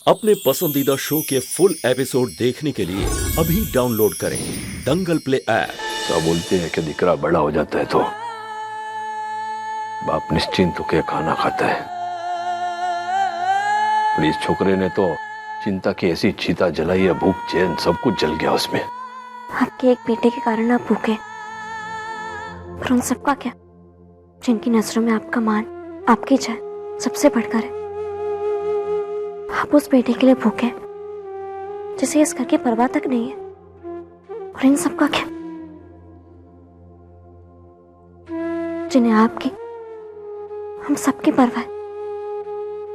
अपने पसंदीदा शो के फुल एपिसोड देखने के लिए अभी डाउनलोड करें दंगल प्ले ऐप। सब बोलते हैं कि दिकरा बड़ा हो जाता है तो बाप निश्चिंत होकर खाना खाता है, और इस छोकरे ने तो चिंता की ऐसी चीता जलाई है, भूख चैन सब कुछ जल गया उसमें। आपके एक बेटे के कारण आप भूखे, पर उन सबका क्या जिनकी नजरों में आपका मान, आपकी जान सबसे बढ़कर है। आप उस बेटे के लिए भूखे जिसे इस घर की परवाह तक नहीं है, और इन सबका क्या जिन्हें आपकी हम सबकी परवाह है।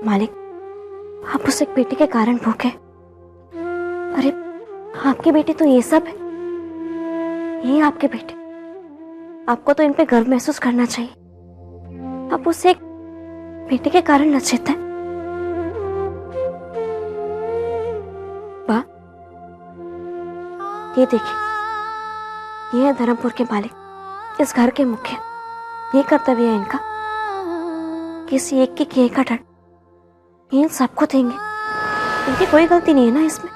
मालिक, आप उस एक बेटे के कारण भूखे। अरे आपके बेटे तो ये सब है, ये आपके बेटे। आपको तो इन पे गर्व महसूस करना चाहिए। आप उस एक बेटे के कारण लज्जित हैं। ये देखिए, ये है धर्मपुर के मालिक, इस घर के मुखिया। ये कर्तव्य है इनका, किसी एक के किए का डर इन सबको देंगे। इनकी कोई गलती नहीं है ना इसमें।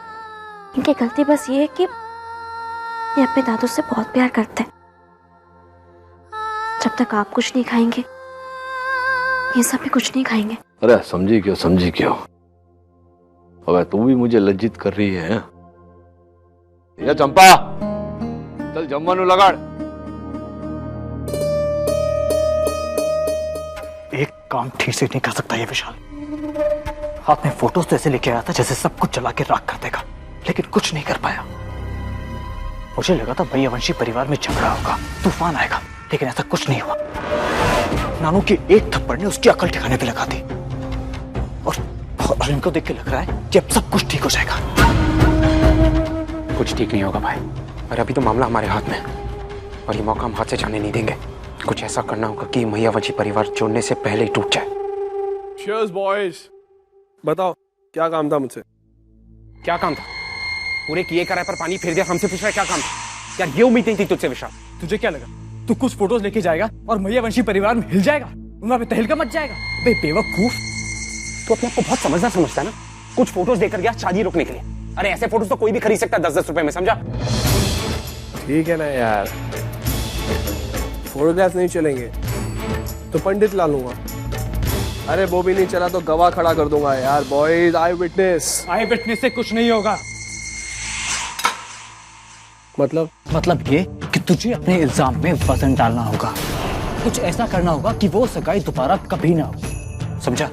इनकी गलती बस ये है कि ये अपने दादू से बहुत प्यार करते हैं। जब तक आप कुछ नहीं खाएंगे, ये सब भी कुछ नहीं खाएंगे। अरे समझी क्यों? अबे तू भी मुझे लज्जित कर रही है। ये चंपा, चल जम्मानु लगाड़। एक काम ठीक से नहीं कर सकता ये विशाल। आपने फोटोज तो ऐसे लेके आया था जैसे सब कुछ जला के राख कर देगा, लेकिन कुछ नहीं कर पाया। मुझे लगा था भैयावंशी परिवार में झगड़ा होगा, तूफान आएगा, लेकिन ऐसा कुछ नहीं हुआ। नानू के एक थप्पड़ ने उसकी अकल ठिकाने पे लगा दी, और इनको देख के लग रहा है कि अब सब कुछ ठीक हो जाएगा। कुछ ठीक नहीं होगा भाई, और अभी तो मामला हमारे हाथ में है, और ये मौका हम हाथ से जाने नहीं देंगे। कुछ ऐसा करना होगा कि मैयावंशी परिवार जोड़ने से पहले ही टूट जाए। Cheers boys। बताओ क्या काम था मुझसे? क्या काम था? पूरे किए कराए पर पानी फेर दिया, हमसे पूछ रहा है क्या काम था? यार ये उम्मीद नहीं थी तुझसे विशाल। तुझे क्या लगा तू कुछ फोटोज लेके जाएगा और मैयावंशी परिवार में हिल जाएगा, वहां पे तहलका मच जाएगा? बेवकूफ, तू अपने आप को बहुत समझदार समझता है ना। कुछ फोटोज देकर गया शादी रोकने के लिए। अरे ऐसे फोटोज तो कोई भी खरीद सकता है 10-10 रुपए में, समझा? ठीक है ना यार, फोटोग्राफ नहीं चलेंगे तो पंडित ला लूंगा। अरे वो भी नहीं चला तो गवाह खड़ा कर दूंगा यार। बॉयज, आई विटनेस से कुछ नहीं होगा। मतलब ये कि तुझे अपने इल्जाम में वजन डालना होगा। कुछ ऐसा करना होगा कि वो सगाई दोबारा कभी ना हो, समझा?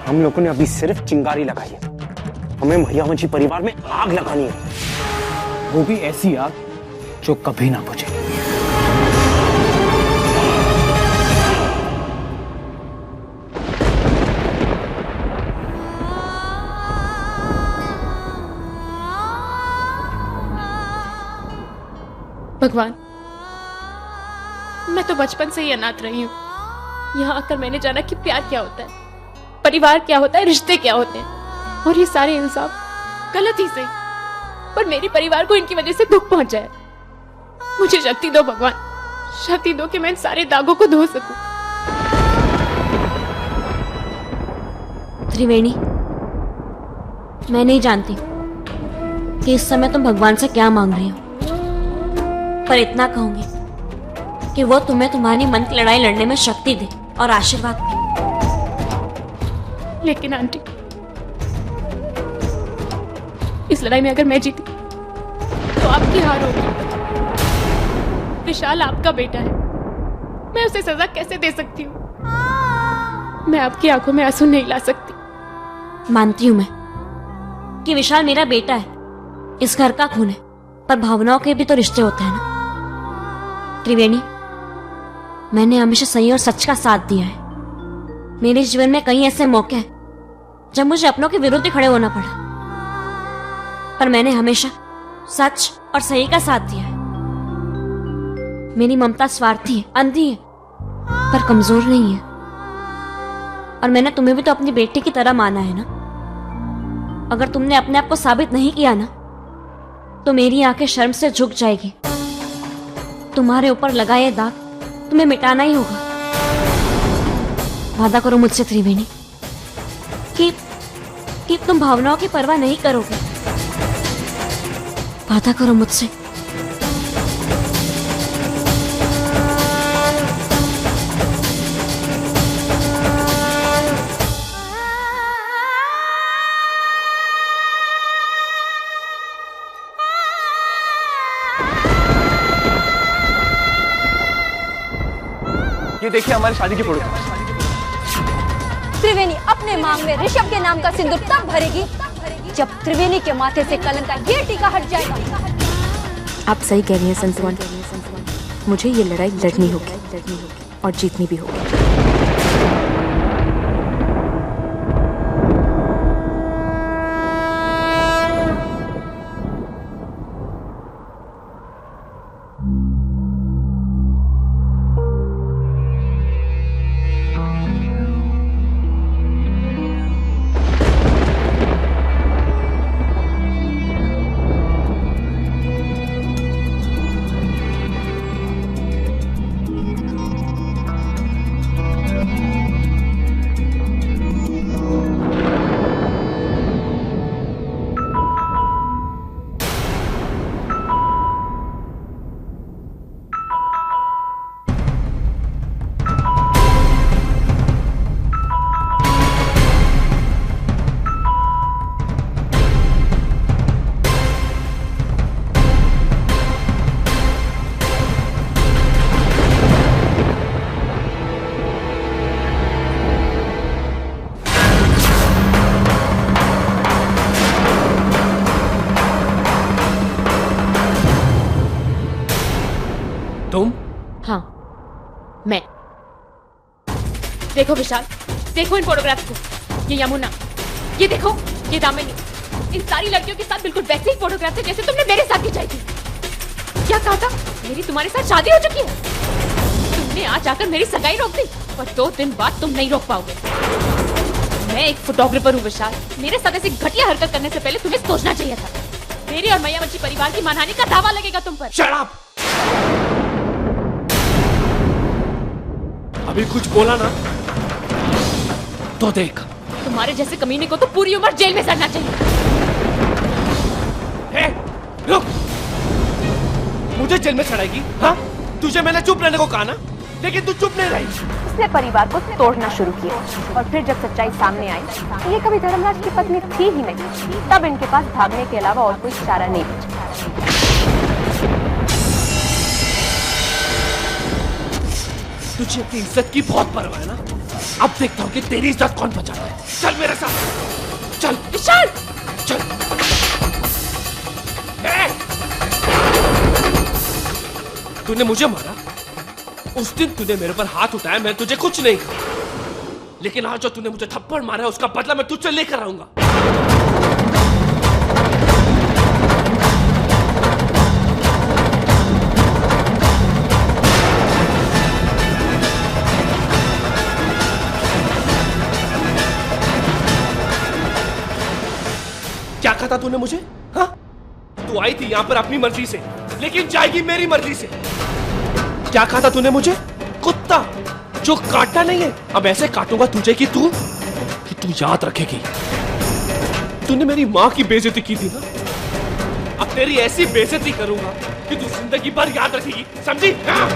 हम लोगों ने अभी सिर्फ चिंगारी लगाई है, हमें मैयावंशी परिवार में आग लगानी है, वो भी ऐसी आग जो कभी ना बुझे। भगवान, मैं तो बचपन से ही अनाथ रही हूँ। यहाँ आकर मैंने जाना कि प्यार क्या होता है, परिवार क्या होता है, रिश्ते क्या होते हैं, और ये सारे इंसाफ गलत ही सही, पर मेरे परिवार को इनकी वजह से दुख पहुंचा है। मुझे शक्ति दो भगवान, शक्ति दो कि मैं इन सारे दागों को धो सकूं। त्रिवेणी, मैं नहीं जानती कि इस समय तुम भगवान से क्या मांग रही हो, पर इतना कहूंगी कि वो तुम्हें तुम्हारी मन की लड़ाई लड़ने में शक्ति दे और आशीर्वाद दे। लेकिन आंटी, इस लड़ाई में अगर मैं जीती तो आपकी हार होगी। विशाल आपका बेटा है, मैं उसे सजा कैसे दे सकती हूँ? मैं आपकी आंखों में आंसू नहीं ला सकती। मानती हूं मैं कि विशाल मेरा बेटा है, इस घर का खून है, पर भावनाओं के भी तो रिश्ते होते हैं ना। त्रिवेणी, मैंने हमेशा सही और सच का साथ दिया है। मेरे जीवन में कई ऐसे मौके हैं जब मुझे अपनों के विरुद्ध खड़े होना पड़ा, पर मैंने हमेशा सच और सही का साथ दिया है। मेरी ममता स्वार्थी है, अंधी है, पर कमजोर नहीं है। और मैंने तुम्हें भी तो अपनी बेटी की तरह माना है ना। अगर तुमने अपने आप को साबित नहीं किया ना, तो मेरी आंखें शर्म से झुक जाएगी। तुम्हारे ऊपर लगा ये दाग तुम्हें मिटाना ही होगा। वादा करो मुझसे त्रिवेणी कि कि तुम भावनाओं की परवाह नहीं करोगे। वादा करो मुझसे। ये देखिए हमारी शादी की फोटो। त्रिवेणी अपने मांग में ऋषभ के नाम का सिंदूर तब भरेगी जब त्रिवेणी के माथे से कलंक का ये टीका हट जाएगा। आप सही कह रही हैं संतवन, मुझे ये लड़ाई लड़नी होगी और जीतनी भी होगी। तुम? हाँ, मैं। देखो विशाल, देखो इन फोटोग्राफ्स को। ये यमुना, ये देखो, ये दामिनी। इन सारी लड़कियों के साथ बिल्कुल वैसे ही फोटोग्राफ थे जैसे तुमने मेरे साथ खिंचाई थी। क्या कहा था? मेरी तुम्हारे साथ शादी हो चुकी है। तुमने आज आकर मेरी सगाई रोक दी और 2 दिन बाद तुम नहीं रोक पाओगे। मैं एक फोटोग्राफर हूँ विशाल। मेरे साथ ऐसी घटिया हरकत करने से पहले तुम्हें सोचना चाहिए था। मेरी और मैयावंशी परिवार की मानहानि का दावा लगेगा तुम पर। Shut up! अभी कुछ बोला ना तो देख। तुम्हारे जैसे कमीने को तो पूरी उम्र जेल में सड़ना चाहिए। रुक! मुझे जेल में सड़ाएगी? हाँ? तुझे मैंने चुप रहने को कहा ना, लेकिन तू चुप नहीं रही। उसने परिवार को तोड़ना शुरू किया और फिर जब सच्चाई सामने आई, ये कभी धर्मराज की पत्नी थी ही नहीं। तब इनके पास भागने के अलावा और कोई चारा नहीं बचा। तुझे अपनी इज्जत की बहुत परवाह है ना? अब देखता हूँ कि तेरी इज्जत कौन बचाता है। चल मेरे साथ, चल विशाल! चल। तूने मुझे मारा, उस दिन तूने मेरे पर हाथ उठाया, मैं तुझे कुछ नहीं कहा। लेकिन आज जो तूने मुझे थप्पड़ मारा है उसका बदला मैं तुझसे लेकर आऊंगा। क्या कहा था तूने मुझे? हाँ? तू आई थी यहाँ पर अपनी मर्जी से, लेकिन जाएगी मेरी मर्जी से। क्या कहा था तूने मुझे? कुत्ता जो काटता नहीं है, अब ऐसे काटूंगा तुझे कि तू याद रखेगी। तूने मेरी माँ की बेइज्जती की थी ना, अब तेरी ऐसी बेइज्जती करूंगा कि तू जिंदगी भर याद रखेगी, समझी? हाँ?